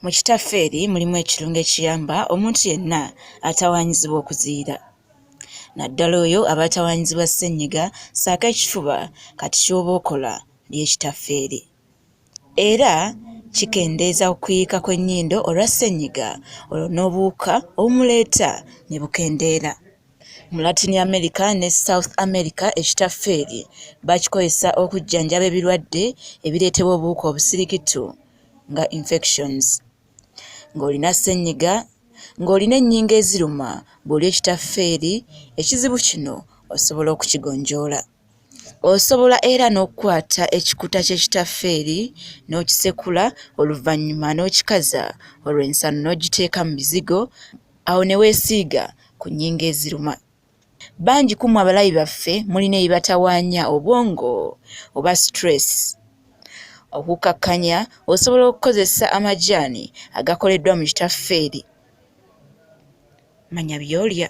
Mu kitafeeri mulimu ekirungo ekiyamba omuntu yenna atawaanyizibwa okuziira. Naddala oyo aba atawaanyizibwa ssennyiga ssaako ekifuba kati ky'oba okola ly'ekitafeeri. Era kikendeeza okuyiika kw'ennyindo olwa ssennyiga olwo n'obuwuka obumuleeta ne bukendeera. Mu Latin America ne South America ekitafeeri bakikozesa okujjanjaba ebirwadde ebireetebwa obuwuka obusirikitu nga infections. Ng'olina ssennyiga, ng'olina ennyingo eziruma bw'olya ekitafeeri, ekizibu kino osobola okukigonjoola. Osobola era n'okukwata ekikuta ky'ekitafeeri n'okisekula oluvannyuma n'okikaza olwo ensano n'ogiteeka mu mizigo awo ne weesiiga ku nnyingo eziruma. Bangi ku mmwe abalabi baffe mulina ebibatawaanya obwongo oba stress. Okukakkanya osobola okukozesa amajaani agakoleddwa mu kitafeeri. Manya by'olya.